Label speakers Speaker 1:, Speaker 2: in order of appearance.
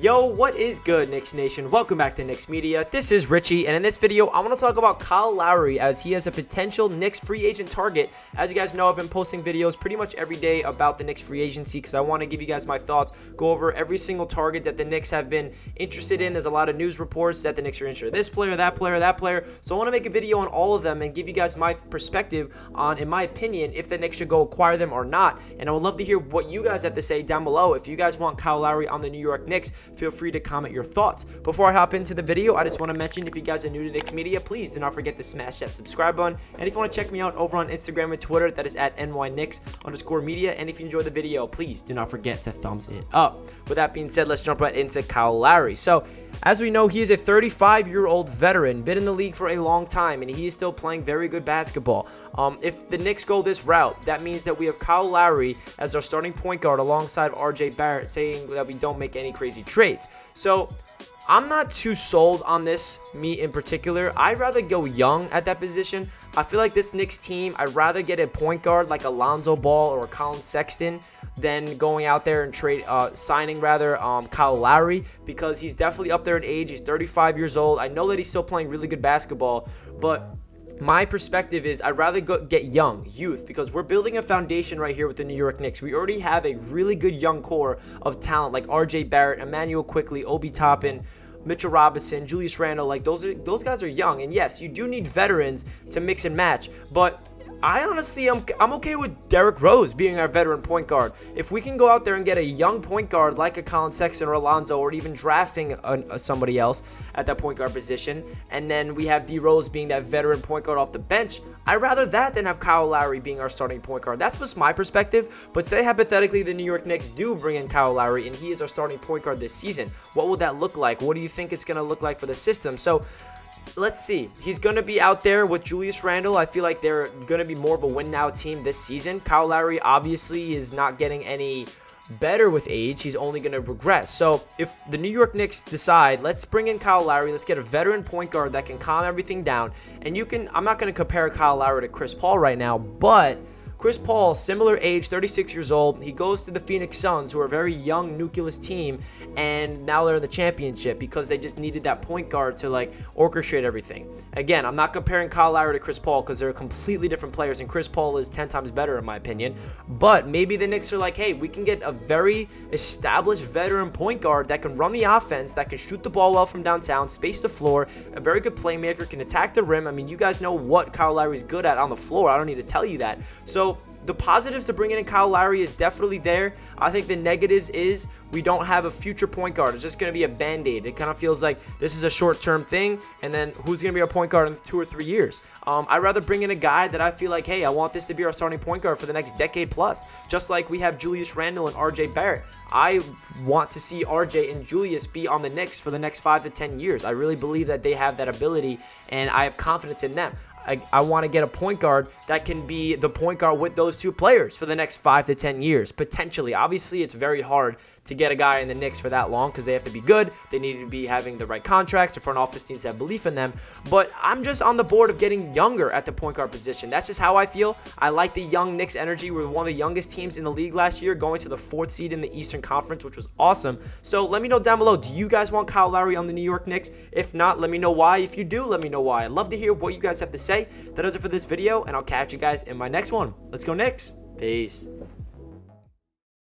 Speaker 1: Yo, what is good, Knicks Nation? Welcome back to Knicks Media. This is Richie, and in this video, I want to talk about Kyle Lowry as he is a potential Knicks free agent target. As you guys know, I've been posting videos pretty much every day about the Knicks free agency because I want to give you guys my thoughts, go over every single target that the Knicks have been interested in. There's a lot of news reports that the Knicks are interested in this player, that player, that player. So I want to make a video on all of them and give you guys my perspective on, in my opinion, if the Knicks should go acquire them or not. And I would love to hear what you guys have to say down below. If you guys want Kyle Lowry on the New York Knicks, feel free to comment your thoughts. Before I hop into the video, I just want to mention, if you guys are new to Knicks Media, please do not forget to smash that subscribe button. And if you want to check me out over on Instagram and Twitter, that is at NYKnicks_media. And if you enjoyed the video, please do not forget to thumbs it up. With that being said, let's jump right into Kyle Lowry. So, as we know, he is a 35-year-old veteran, been in the league for a long time, and he is still playing very good basketball. If the Knicks go this route, that means that we have Kyle Lowry as our starting point guard alongside RJ Barrett, saying that we don't make any crazy trades. So I'm not too sold on this, me in particular. I'd rather go young at that position. I feel like this Knicks team, I'd rather get a point guard like Alonzo Ball or Colin Sexton than going out there and signing Kyle Lowry, because he's definitely up there in age. He's 35 years old. I know that he's still playing really good basketball, but my perspective is I'd rather get youth, because we're building a foundation right here with the New York Knicks. We already have a really good young core of talent like RJ Barrett, Emmanuel Quickley, Obi Toppin, Mitchell Robinson, Julius Randle. Like those guys are young, and yes, you do need veterans to mix and match, but I honestly, I'm okay with Derrick Rose being our veteran point guard. If we can go out there and get a young point guard like a Colin Sexton or Alonzo, or even drafting somebody else at that point guard position, and then we have D Rose being that veteran point guard off the bench, I'd rather that than have Kyle Lowry being our starting point guard. That's just my perspective. But say hypothetically the New York Knicks do bring in Kyle Lowry and he is our starting point guard this season, what would that look like? What do you think it's going to look like for the system? So let's see. He's going to be out there with Julius Randle. I feel like they're going to be more of a win-now team this season. Kyle Lowry obviously is not getting any better with age. He's only going to regress. So if the New York Knicks decide, let's bring in Kyle Lowry, let's get a veteran point guard that can calm everything down. And I'm not going to compare Kyle Lowry to Chris Paul right now, but Chris Paul, similar age, 36 years old. He goes to the Phoenix Suns, who are a very young, nucleus team, and now they're in the championship because they just needed that point guard to orchestrate everything. Again, I'm not comparing Kyle Lowry to Chris Paul because they're completely different players, and Chris Paul is 10 times better in my opinion. But maybe the Knicks are like, hey, we can get a very established veteran point guard that can run the offense, that can shoot the ball well from downtown, space the floor, a very good playmaker, can attack the rim. I mean, you guys know what Kyle Lowry's good at on the floor. I don't need to tell you that. So the positives to bringing in Kyle Lowry is definitely there. I think the negatives is we don't have a future point guard. It's just going to be a Band-Aid. It kind of feels like this is a short-term thing, and then who's going to be our point guard in 2 or 3 years? I'd rather bring in a guy that I feel like, hey, I want this to be our starting point guard for the next decade plus. Just like we have Julius Randle and RJ Barrett. I want to see RJ and Julius be on the Knicks for the next 5 to 10 years. I really believe that they have that ability, and I have confidence in them. I want to get a point guard that can be the point guard with those two players for the next 5 to 10 years, potentially. Obviously, it's very hard to get a guy in the Knicks for that long because they have to be good. They need to be having the right contracts. The front office needs to have belief in them. But I'm just on the board of getting younger at the point guard position. That's just how I feel. I like the young Knicks energy. We're one of the youngest teams in the league last year, going to the 4th seed in the Eastern Conference, which was awesome. So let me know down below, do you guys want Kyle Lowry on the New York Knicks? If not, let me know why. If you do, let me know why. I'd love to hear what you guys have to say. That does it for this video, and I'll catch you guys in my next one. Let's go Knicks. Peace.